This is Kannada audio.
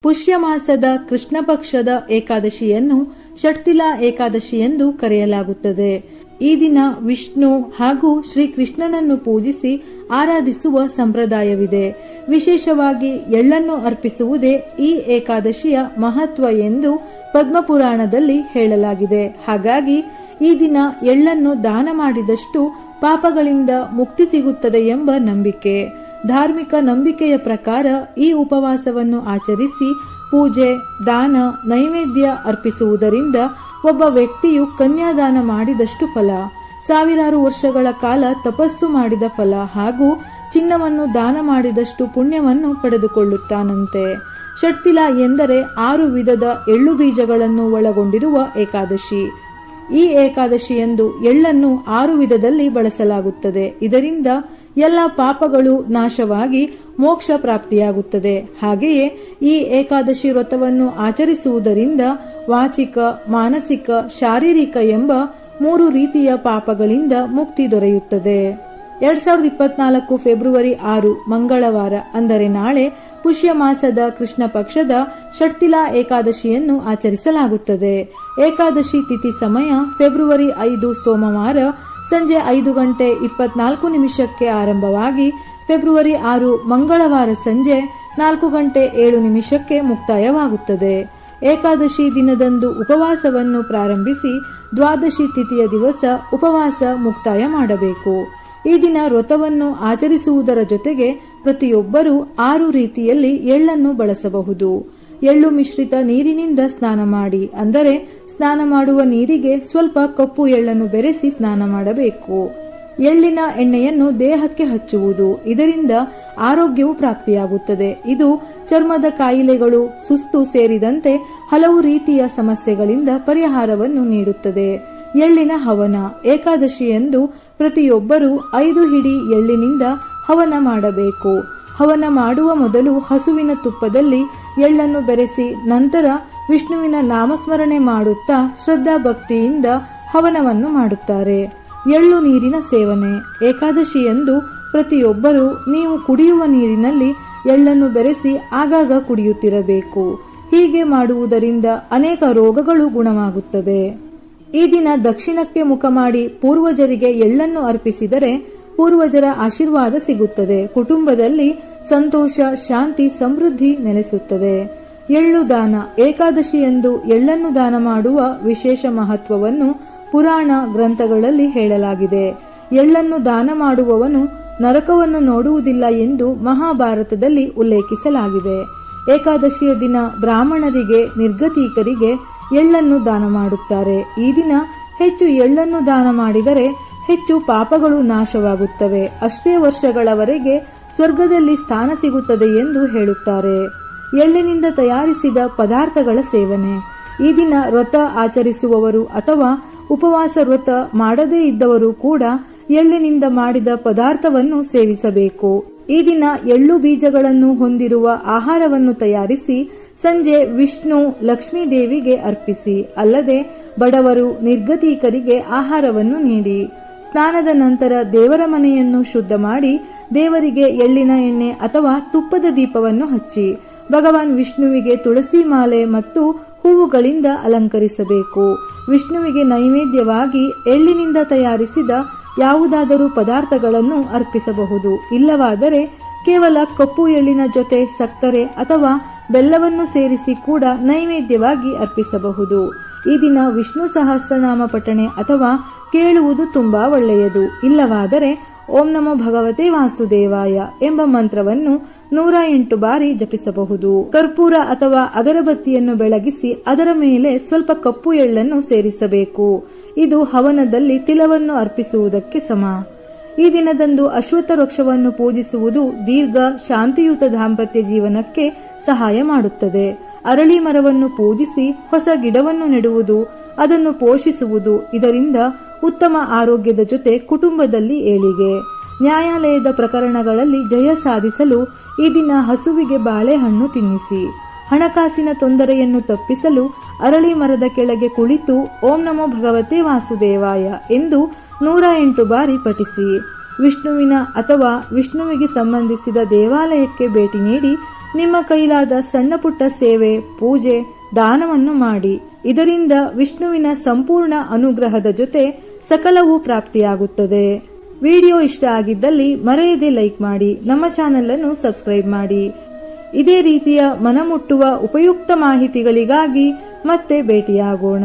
ಪುಷ್ಯ ಮಾಸದ ಕೃಷ್ಣ ಪಕ್ಷದ ಏಕಾದಶಿಯನ್ನು ಷಟ್ತಿಲಾ ಏಕಾದಶಿ ಎಂದು ಕರೆಯಲಾಗುತ್ತದೆ. ಈ ದಿನ ವಿಷ್ಣು ಹಾಗೂ ಶ್ರೀಕೃಷ್ಣನನ್ನು ಪೂಜಿಸಿ ಆರಾಧಿಸುವ ಸಂಪ್ರದಾಯವಿದೆ. ವಿಶೇಷವಾಗಿ ಎಳ್ಳನ್ನು ಅರ್ಪಿಸುವುದೇ ಈ ಏಕಾದಶಿಯ ಮಹತ್ವ ಎಂದು ಪದ್ಮಪುರಾಣದಲ್ಲಿ ಹೇಳಲಾಗಿದೆ. ಹಾಗಾಗಿ ಈ ದಿನ ಎಳ್ಳನ್ನು ದಾನ ಮಾಡಿದಷ್ಟು ಪಾಪಗಳಿಂದ ಮುಕ್ತಿ ಸಿಗುತ್ತದೆ ಎಂಬ ನಂಬಿಕೆ. ಧಾರ್ಮಿಕ ನಂಬಿಕೆಯ ಪ್ರಕಾರ ಈ ಉಪವಾಸವನ್ನು ಆಚರಿಸಿ ಪೂಜೆ, ದಾನ, ನೈವೇದ್ಯ ಅರ್ಪಿಸುವುದರಿಂದ ಒಬ್ಬ ವ್ಯಕ್ತಿಯು ಕನ್ಯಾದಾನ ಮಾಡಿದಷ್ಟು ಫಲ, ಸಾವಿರಾರು ವರ್ಷಗಳ ಕಾಲ ತಪಸ್ಸು ಮಾಡಿದ ಫಲ ಹಾಗೂ ಚಿನ್ನವನ್ನು ದಾನ ಮಾಡಿದಷ್ಟು ಪುಣ್ಯವನ್ನು ಪಡೆದುಕೊಳ್ಳುತ್ತಾನಂತೆ. ಷಟ್ತಿಲಾ ಎಂದರೆ 6 ವಿಧದ ಎಳ್ಳು ಬೀಜಗಳನ್ನು ಒಳಗೊಂಡಿರುವ ಏಕಾದಶಿ. ಈ ಏಕಾದಶಿಯಂದು ಎಳ್ಳನ್ನು 6 ವಿಧದಲ್ಲಿ ಬಳಸಲಾಗುತ್ತದೆ. ಇದರಿಂದ ಎಲ್ಲ ಪಾಪಗಳು ನಾಶವಾಗಿ ಮೋಕ್ಷ ಪ್ರಾಪ್ತಿಯಾಗುತ್ತದೆ. ಹಾಗೆಯೇ ಈ ಏಕಾದಶಿ ವ್ರತವನ್ನು ಆಚರಿಸುವುದರಿಂದ ವಾಚಿಕ, ಮಾನಸಿಕ, ಶಾರೀರಿಕ ಎಂಬ 3 ರೀತಿಯ ಪಾಪಗಳಿಂದ ಮುಕ್ತಿ ದೊರೆಯುತ್ತದೆ. 2024 ಫೆಬ್ರವರಿ 6 ಮಂಗಳವಾರ ಅಂದರೆ ನಾಳೆ ಪುಷ್ಯ ಮಾಸದ ಕೃಷ್ಣ ಪಕ್ಷದ ಷಟ್ತಿಲಾ ಏಕಾದಶಿಯನ್ನು ಆಚರಿಸಲಾಗುತ್ತದೆ. ಏಕಾದಶಿ ತಿಥಿ ಸಮಯ ಫೆಬ್ರವರಿ 5 ಸೋಮವಾರ ಸಂಜೆ 5:24 ಆರಂಭವಾಗಿ ಫೆಬ್ರವರಿ 6 ಮಂಗಳವಾರ ಸಂಜೆ 4:07 ಮುಕ್ತಾಯವಾಗುತ್ತದೆ. ಏಕಾದಶಿ ದಿನದಂದು ಉಪವಾಸವನ್ನು ಪ್ರಾರಂಭಿಸಿ ದ್ವಾದಶಿ ತಿಥಿಯ ದಿವಸ ಉಪವಾಸ ಮುಕ್ತಾಯ ಮಾಡಬೇಕು. ಈ ದಿನ ವ್ರತವನ್ನು ಆಚರಿಸುವುದರ ಜೊತೆಗೆ ಪ್ರತಿಯೊಬ್ಬರೂ 6 ರೀತಿಯಲ್ಲಿ ಎಳ್ಳನ್ನು ಬಳಸಬಹುದು. ಎಳ್ಳು ಮಿಶ್ರಿತ ನೀರಿನಿಂದ ಸ್ನಾನ ಮಾಡಿ, ಅಂದರೆ ಸ್ನಾನ ಮಾಡುವ ನೀರಿಗೆ ಸ್ವಲ್ಪ ಕಪ್ಪು ಎಳ್ಳನ್ನು ಬೆರೆಸಿ ಸ್ನಾನ ಮಾಡಬೇಕು. ಎಳ್ಳಿನ ಎಣ್ಣೆಯನ್ನು ದೇಹಕ್ಕೆ ಹಚ್ಚುವುದು, ಇದರಿಂದ ಆರೋಗ್ಯವು ಪ್ರಾಪ್ತಿಯಾಗುತ್ತದೆ. ಇದು ಚರ್ಮದ ಕಾಯಿಲೆಗಳು, ಸುಸ್ತು ಸೇರಿದಂತೆ ಹಲವು ರೀತಿಯ ಸಮಸ್ಯೆಗಳಿಂದ ಪರಿಹಾರವನ್ನು ನೀಡುತ್ತದೆ. ಎಳ್ಳಿನ ಹವನ. ಏಕಾದಶಿಯಂದು ಪ್ರತಿಯೊಬ್ಬರೂ 5 ಹಿಡಿ ಎಳ್ಳಿನಿಂದ ಹವನ ಮಾಡಬೇಕು. ಹವನ ಮಾಡುವ ಮೊದಲು ಹಸುವಿನ ತುಪ್ಪದಲ್ಲಿ ಎಳ್ಳನ್ನು ಬೆರೆಸಿ ನಂತರ ವಿಷ್ಣುವಿನ ನಾಮಸ್ಮರಣೆ ಮಾಡುತ್ತಾ ಶ್ರದ್ಧಾ ಭಕ್ತಿಯಿಂದ ಹವನವನ್ನು ಮಾಡುತ್ತಾರೆ. ಎಳ್ಳು ನೀರಿನ ಸೇವನೆ. ಏಕಾದಶಿಯಂದು ಪ್ರತಿಯೊಬ್ಬರೂ ನೀವು ಕುಡಿಯುವ ನೀರಿನಲ್ಲಿ ಎಳ್ಳನ್ನು ಬೆರೆಸಿ ಆಗಾಗ ಕುಡಿಯುತ್ತಿರಬೇಕು. ಹೀಗೆ ಮಾಡುವುದರಿಂದ ಅನೇಕ ರೋಗಗಳು ಗುಣವಾಗುತ್ತದೆ. ಈ ದಿನ ದಕ್ಷಿಣಕ್ಕೆ ಮುಖ ಮಾಡಿ ಪೂರ್ವಜರಿಗೆ ಎಳ್ಳನ್ನು ಅರ್ಪಿಸಿದರೆ ಪೂರ್ವಜರ ಆಶೀರ್ವಾದ ಸಿಗುತ್ತದೆ. ಕುಟುಂಬದಲ್ಲಿ ಸಂತೋಷ, ಶಾಂತಿ, ಸಮೃದ್ಧಿ ನೆಲೆಸುತ್ತದೆ. ಎಳ್ಳು ದಾನ. ಏಕಾದಶಿಯಂದು ಎಳ್ಳನ್ನು ದಾನ ಮಾಡುವ ವಿಶೇಷ ಮಹತ್ವವನ್ನು ಪುರಾಣ ಗ್ರಂಥಗಳಲ್ಲಿ ಹೇಳಲಾಗಿದೆ. ಎಳ್ಳನ್ನು ದಾನ ಮಾಡುವವನು ನರಕವನ್ನು ನೋಡುವುದಿಲ್ಲ ಎಂದು ಮಹಾಭಾರತದಲ್ಲಿ ಉಲ್ಲೇಖಿಸಲಾಗಿದೆ. ಏಕಾದಶಿಯ ದಿನ ಬ್ರಾಹ್ಮಣರಿಗೆ, ನಿರ್ಗತಿಕರಿಗೆ ಎಳ್ಳನ್ನು ದಾನ ಮಾಡುತ್ತಾರೆ. ಈ ದಿನ ಹೆಚ್ಚು ಎಳ್ಳನ್ನು ದಾನ ಮಾಡಿದರೆ ಹೆಚ್ಚು ಪಾಪಗಳು ನಾಶವಾಗುತ್ತವೆ. ಅಷ್ಟೇ ವರ್ಷಗಳವರೆಗೆ ಸ್ವರ್ಗದಲ್ಲಿ ಸ್ಥಾನ ಸಿಗುತ್ತದೆ ಎಂದು ಹೇಳುತ್ತಾರೆ. ಎಳ್ಳಿನಿಂದ ತಯಾರಿಸಿದ ಪದಾರ್ಥಗಳ ಸೇವನೆ. ಈ ದಿನ ವ್ರತ ಆಚರಿಸುವವರು ಅಥವಾ ಉಪವಾಸ ವ್ರತ ಮಾಡದೇ ಇದ್ದವರು ಕೂಡ ಎಳ್ಳಿನಿಂದ ಮಾಡಿದ ಪದಾರ್ಥವನ್ನು ಸೇವಿಸಬೇಕು. ಈ ದಿನ ಎಳ್ಳು ಬೀಜಗಳನ್ನು ಹೊಂದಿರುವ ಆಹಾರವನ್ನು ತಯಾರಿಸಿ ಸಂಜೆ ವಿಷ್ಣು, ಲಕ್ಷ್ಮೀ ದೇವಿಗೆ ಅರ್ಪಿಸಿ. ಅಲ್ಲದೆ ಬಡವರು, ನಿರ್ಗತಿಕರಿಗೆ ಆಹಾರವನ್ನು ನೀಡಿ. ಸ್ನಾನದ ನಂತರ ದೇವರ ಮನೆಯನ್ನು ಶುದ್ಧ ಮಾಡಿ ದೇವರಿಗೆ ಎಳ್ಳಿನ ಎಣ್ಣೆ ಅಥವಾ ತುಪ್ಪದ ದೀಪವನ್ನು ಹಚ್ಚಿ ಭಗವಾನ್ ವಿಷ್ಣುವಿಗೆ ತುಳಸಿ ಮಾಲೆ ಮತ್ತು ಹೂವುಗಳಿಂದ ಅಲಂಕರಿಸಬೇಕು. ವಿಷ್ಣುವಿಗೆ ನೈವೇದ್ಯವಾಗಿ ಎಳ್ಳಿನಿಂದ ತಯಾರಿಸಿದ ಯಾವುದಾದರೂ ಪದಾರ್ಥಗಳನ್ನು ಅರ್ಪಿಸಬಹುದು. ಇಲ್ಲವಾದರೆ ಕೇವಲ ಕಪ್ಪು ಎಳ್ಳಿನ ಜೊತೆ ಸಕ್ಕರೆ ಅಥವಾ ಬೆಲ್ಲವನ್ನು ಸೇರಿಸಿ ಕೂಡ ನೈವೇದ್ಯವಾಗಿ ಅರ್ಪಿಸಬಹುದು. ಈ ದಿನ ವಿಷ್ಣು ಸಹಸ್ರನಾಮ ಪಠಣೆ ಅಥವಾ ಕೇಳುವುದು ತುಂಬಾ ಒಳ್ಳೆಯದು. ಇಲ್ಲವಾದರೆ ಓಂ ನಮೋ ಭಗವತೆ ವಾಸುದೇವಾಯ ಎಂಬ ಮಂತ್ರವನ್ನು 108 ಬಾರಿ ಜಪಿಸಬಹುದು. ಕರ್ಪೂರ ಅಥವಾ ಅಗರಬತ್ತಿಯನ್ನು ಬೆಳಗಿಸಿ ಅದರ ಮೇಲೆ ಸ್ವಲ್ಪ ಕಪ್ಪು ಎಳ್ಳನ್ನು ಸೇರಿಸಬೇಕು. ಇದು ಹವನದಲ್ಲಿ ತಿಲವನ್ನು ಅರ್ಪಿಸುವುದಕ್ಕೆ ಸಮ. ಈ ದಿನದಂದು ಅಶ್ವತ್ಥ ವೃಕ್ಷವನ್ನು ಪೂಜಿಸುವುದು ದೀರ್ಘ ಶಾಂತಿಯುತ ದಾಂಪತ್ಯ ಜೀವನಕ್ಕೆ ಸಹಾಯ ಮಾಡುತ್ತದೆ. ಅರಳಿ ಮರವನ್ನು ಪೂಜಿಸಿ ಹೊಸ ಗಿಡವನ್ನು ನೆಡುವುದು, ಅದನ್ನು ಪೋಷಿಸುವುದು, ಇದರಿಂದ ಉತ್ತಮ ಆರೋಗ್ಯದ ಜೊತೆ ಕುಟುಂಬದಲ್ಲಿ ಏಳಿಗೆ. ನ್ಯಾಯಾಲಯದ ಪ್ರಕರಣಗಳಲ್ಲಿ ಜಯ ಸಾಧಿಸಲು ಈ ದಿನ ಹಸುವಿಗೆ ಬಾಳೆಹಣ್ಣು ತಿನ್ನಿಸಿ. ಹಣಕಾಸಿನ ತೊಂದರೆಯನ್ನು ತಪ್ಪಿಸಲು ಅರಳಿ ಮರದ ಕೆಳಗೆ ಕುಳಿತು ಓಂ ನಮೋ ಭಗವತೆ ವಾಸುದೇವಾಯ ಎಂದು 108 ಬಾರಿ ಪಠಿಸಿ. ವಿಷ್ಣುವಿನ ಅಥವಾ ವಿಷ್ಣುವಿಗೆ ಸಂಬಂಧಿಸಿದ ದೇವಾಲಯಕ್ಕೆ ಭೇಟಿ ನೀಡಿ ನಿಮ್ಮ ಕೈಲಾದ ಸಣ್ಣ ಪುಟ್ಟ ಸೇವೆ, ಪೂಜೆ, ದಾನವನ್ನು ಮಾಡಿ. ಇದರಿಂದ ವಿಷ್ಣುವಿನ ಸಂಪೂರ್ಣ ಅನುಗ್ರಹದ ಜೊತೆ ಸಕಲವೂ ಪ್ರಾಪ್ತಿಯಾಗುತ್ತದೆ. ವಿಡಿಯೋ ಇಷ್ಟ ಆಗಿದ್ದಲ್ಲಿ ಮರೆಯದೆ ಲೈಕ್ ಮಾಡಿ, ನಮ್ಮ ಚಾನೆಲ್ ಅನ್ನು ಸಬ್ಸ್ಕ್ರೈಬ್ ಮಾಡಿ. ಇದೇ ರೀತಿಯ ಮನಮುಟ್ಟುವ ಉಪಯುಕ್ತ ಮಾಹಿತಿಗಳಿಗಾಗಿ ಮತ್ತೆ ಭೇಟಿಯಾಗೋಣ.